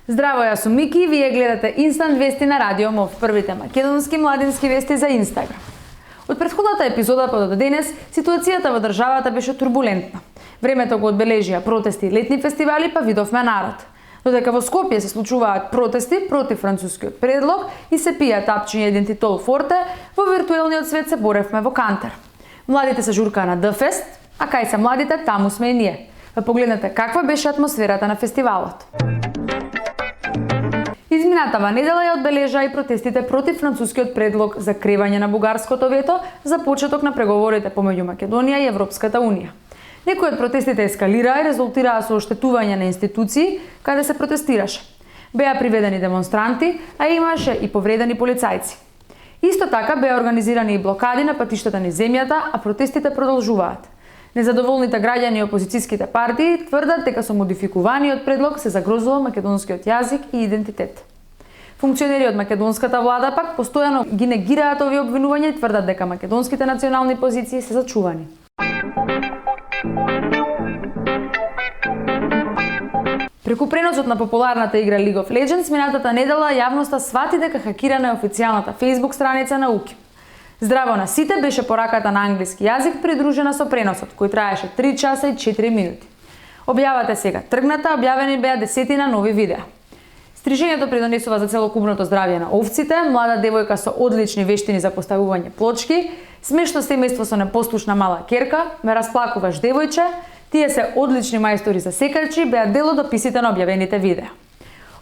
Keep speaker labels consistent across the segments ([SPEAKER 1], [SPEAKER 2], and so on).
[SPEAKER 1] Здраво, јас сум Мики и вие гледате Инстант вести на Радио МОВ, првите македонски младински вести за Инстаграм. Од претходната епизода па до денес, ситуацијата во државата беше турбулентна. Времето го одбележија протести и летни фестивали, па видовме народ. Додека во Скопје се случуваат протести против францускиот предлог и се пијат апчиња идентитол форте, во виртуелниот свет се боревме во Кантар. Младите се журкаа на Д-фест, а кај се младите, таму сме и ние. Па погледнете каква беше атмосферата на фестивалот. Изминатава недела ја одбележаа и протестите против францускиот предлог за кревање на бугарското вето за почеток на преговорите помеѓу Македонија и Европската унија. Некои од протестите ескалираа и резултираа со оштетување на институции каде се протестираше. Беа приведени демонстранти, а имаше и повредени полицајци. Исто така беа организирани и блокади на патиштата низ земјата, а протестите продолжуваат. Незадоволните граѓани и опозицијските партии тврдат дека со модификуваниот предлог се загрозува македонскиот јазик и идентитет. Функционери од македонската влада пак постојано ги негираат овие обвинувања и тврдат дека македонските национални позиции се зачувани. Преку преносот на популарната игра League of Legends, минатата недела јавноста свати дека хакирана е официјалната Facebook страница на УКИМ. Здраво на сите беше пораката на англиски јазик придружена со преносот, кој траеше 3 часа и 4 минути. Објавата сега тргната, објавени беа десетина нови видеа. Стрижењето придонесува за целокупното здравје на овците, млада девојка со одлични вештини за поставување плочки, смешно семејство со непослушна мала керка, ме расплакуваш девојче, тие се одлични мајстори за секарчи, беа дел од описите на објавените видеа.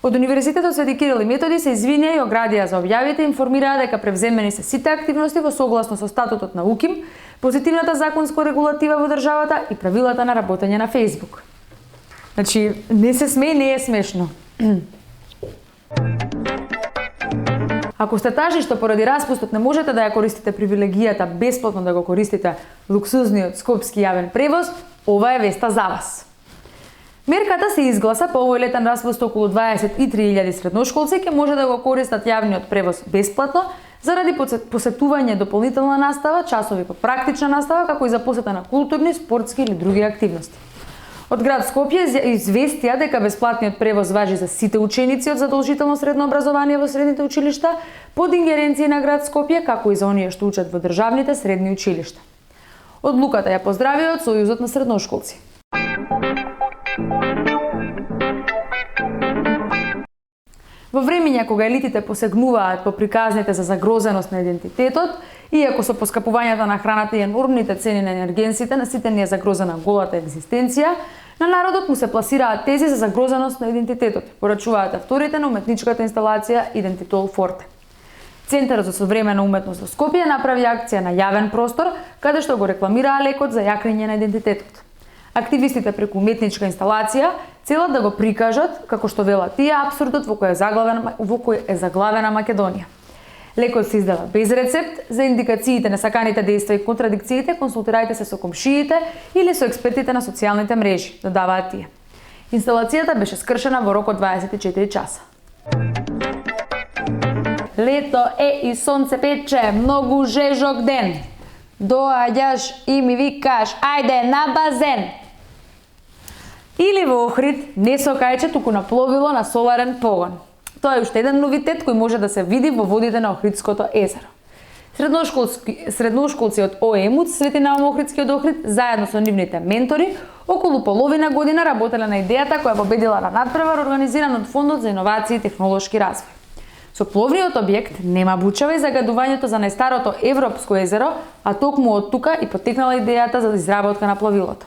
[SPEAKER 1] Од Универзитетот Свети Кирил и Методи се извинија и оградија за објавите и информираа дека превземени се сите активности во согласно со статутот на УКИМ, позитивната законска регулатива во државата и правилата на работење на Facebook. Значи, не се смее, не е смешно. Ако сте тажни што поради распустот не можете да ја користите привилегијата бесплатно да го користите луксузниот скопски јавен превоз, ова е веста за вас. Мерката се изгласа по овој летен распуст околу 23.000 средношколци ќе може да го користат јавниот превоз бесплатно заради посетување дополнителна настава, часови по практична настава, како и за посета на културни, спортски или други активности. Од град Скопје известија дека бесплатниот превоз важи за сите ученици од задолжително средно образование во средните училишта под ингеренција на град Скопје, како и за оние што учат во државните средни училишта. Одлуката ја поздравија од Сојузот на средношколци. Во времења кога елитите посегнуваат по приказните за загрозеност на идентитетот, иако со поскапувањето на храната и енормните цени на енергенсите на сите ни е загрозена голата екзистенција, на народот му се пласираат тези за загрозеност на идентитетот, порачуваат авторите на уметничката инсталација Идентитол Форте. Центарот за современа уметност во Скопје направи акција на јавен простор, каде што го рекламираа лекот за јакнење на идентитетот. Активистите преку уметничка инсталација целат да го прикажат, како што велат тие, апсурдот во кој е заглавена Македонија. Лекот се издава без рецепт, за индикациите, несаканите дејства и контрадикциите консултирајте се со комшиите или со експертите на социјалните мрежи, додаваат тие. Инсталацијата беше скршена во рок од 24 часа. Лето е и сонце пече, многу жежок ден. Доаѓаш и ми викаш, ајде на базен. Или во Охрид, не со кајче, туку на пловило на соларен погон. Тоа е уште еден новитет кој може да се види во водите на Охридското езеро. Средношколци од ОЕМУЦ Свети Наум Охридски од Охрид, заедно со нивните ментори, околу половина година работеле на идејата која победила на надпревар организиран од Фондот за иновации и технолошки развој. Со пловниот објект нема бучава и загадувањето за најстарото европско езеро, а токму од тука и потекнала идејата за изработка на пловилото.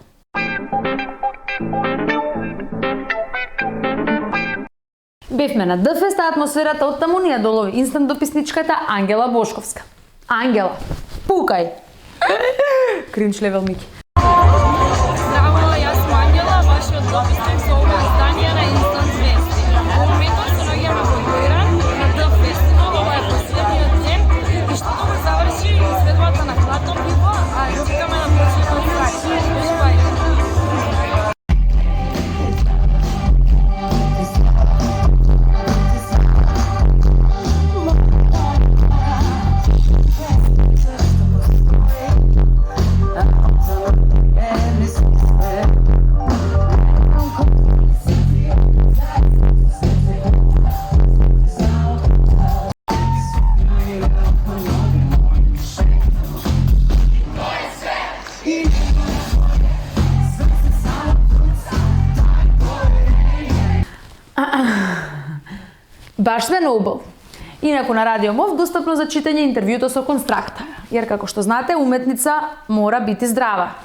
[SPEAKER 1] Бевме на Д-фест, а атмосферата од таму ни ја долови инстант дописничката Ангела Бошковска. Ангела, пукај! Кринч левел Мики.
[SPEAKER 2] Здраво, јас сум Ангела, вашиот дописник со ова издание на Инстант вести. Во моментот се наоѓаме во Јујран на Д-фестивал, ова е последниот ден и што добро заврши изvedбата на хладно пиво, а чекаме на почеток крај.
[SPEAKER 1] Баш сме нобел. Инаку на Радио МОВ достапно за читање интервјуто со Констракта, jer како што знате, уметница мора бити здрава.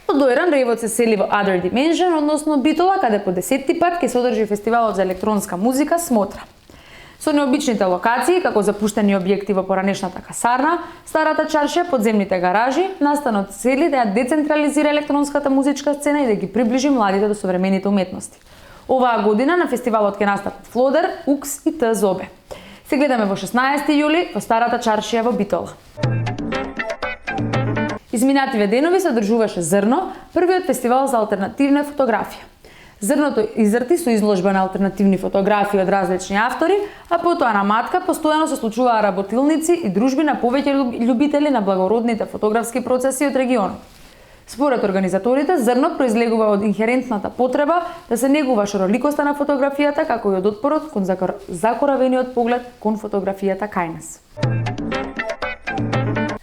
[SPEAKER 1] Од Дојран ревот се сели во Other Dimension, односно Битола, каде по 10-ти пат ќе се одржи фестивалот за електронска музика Смотра. Со необичните локации, како запуштени објекти во поранешната касарна, старата чаршија, подземните гаражи, настанот цели да ја децентрализира електронската музичка сцена и да ги приближи младите до современите уметности. Оваа година на фестивалот ќе настапат Флодер, Укс и Т. Зобе. Се гледаме во 16 јули во старата чаршија во Битола. Изминативе денови се одржуваше Зрно, првиот фестивал за алтернативна фотографија. Зрното изрти со изложба на алтернативни фотографии од различни автори, а потоа на Матка постојано се случуваа работилници и дружби на повеќе љубители на благородните фотографски процеси од регионот. Според организаторите, Зрно произлегува од инхерентната потреба да се негува шароликоста на фотографијата, како и од отпорот кон закоравениот поглед кон фотографијата кај нас.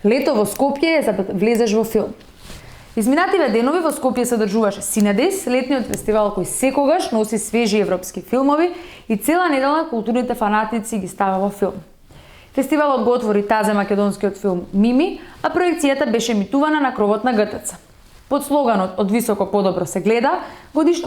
[SPEAKER 1] Лето во Скопје е за да влезеш во филм. Изминативе денови во Скопје се одржуваше Синедес, летниот фестивал кој секогаш носи свежи европски филмови и цела недела културните фанатици ги става во филм. Фестивалот го отвори тазе македонскиот филм Мими, а проекцијата беше емитувана на кровот на ГТЦ. Под слоганот "Од високо подобро се гледа",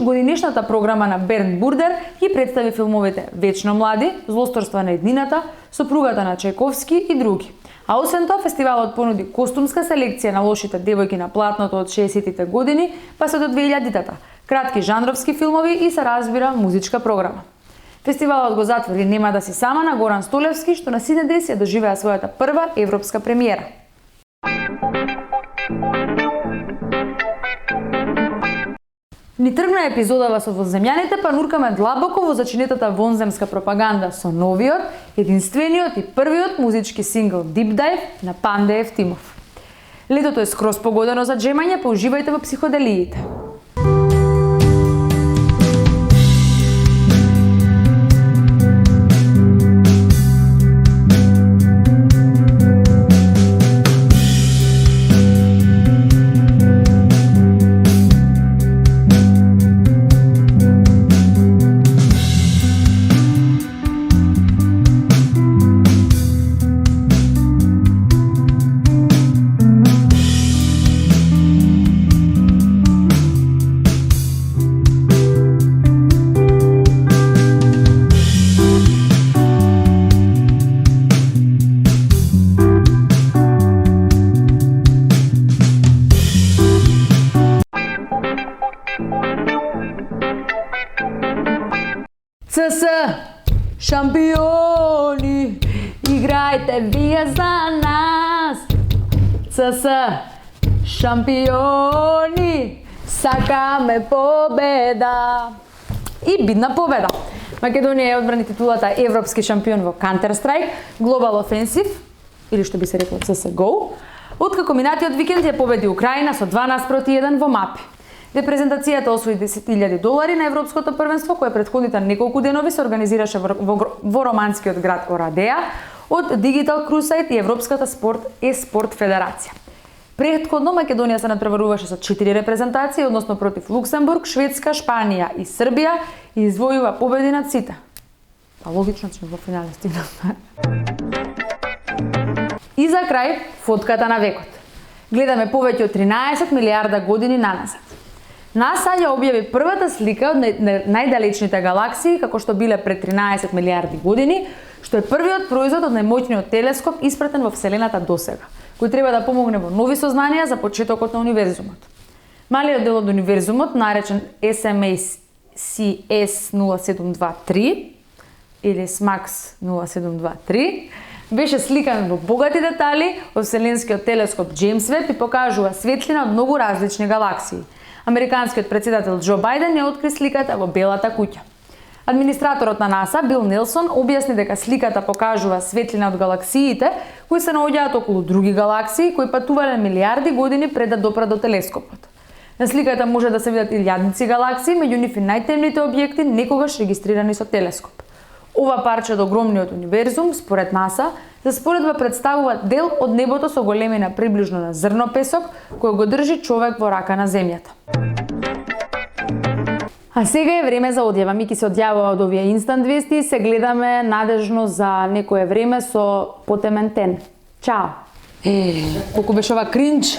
[SPEAKER 1] годинешната програма на Бернт Бурдер ги представи филмовите Вечно млади, Злосторства на еднината, Сопругата на Чајковски и други. А освен тоа, фестивалот понуди костумска селекција на лошите девојки на платното од 60-тите години па се до 2000-тата, кратки жанровски филмови и се разбира музичка програма. Фестивалот го затвори "Нема да си сама" на Горан Столевски, што на Синедес ја доживеа својата прва европска премиера. Ни тргна епизодава со вонземјаните, па нуркаме длабоко во зачинетата вонземска пропаганда со новиот, единствениот и првиот музички сингл Deep Dive на Панда Евтимов. Летото е скроз погодено за джемање, па уживајте во психоделиите. ЦС, шампиони, играјте вие за нас. ЦС, шампиони, сакаме победа. И бидна победа. Македонија ја одбрани титулата европски шампион во Counter-Strike, Global Offensive, или што би се рекло CSGO, откако минатиот викенд ја победи Украина со 2:1 во мапи. Репрезентацијата освои $10,000 на Европското првенство, кое претходните неколку денови се организираше во романскиот град Орадеја од Digital Crusade и Европската спорт федерација. Претходно Македонија се надпреваруваше со 4 репрезентации, односно против Луксембург, Шведска, Шпанија и Србија и извојува победи над сите. Па логично че во финале стигнавме. И за крај, фотката на векот. Гледаме повеќе од 13 милиарда години наназад. НАСА ја објави првата слика од најдалечните галаксии, како што биле пред 13 милиарди години, што е првиот производ од најмоćниот телескоп испратен во Вселената досега, кој треба да помогне во нови сознанија за почетокот на универзумот. Малиот дел од универзумот, наречен SMACS 0723 или SMACS 0723, беше сликан во богати детали од Вселенскиот телескоп Джеймс Веб и покажува светлина од многу различни галаксии. Американскиот председател Џо Бајден ја откри сликата во Белата куќа. Администраторот на НАСА, Бил Нелсон, објасни дека сликата покажува светлина од галаксиите кои се наоѓаат околу други галаксии кои патувале милиарди години пред да допрат до телескопот. На сликата може да се видат илјадници галаксии, меѓу нив и најтемните објекти некогаш регистрирани со телескоп. Ова парче од огромниот универзум, според НАСА, за споредба представува дел од небото со големина приближно на зрно песок, кој го држи човек во рака на земјата. А сега е време за одјава. Мики се одјавува од овие инстант вести и се гледаме надежно за некое време со потемен тен. Чао! Колку беше ова кринч!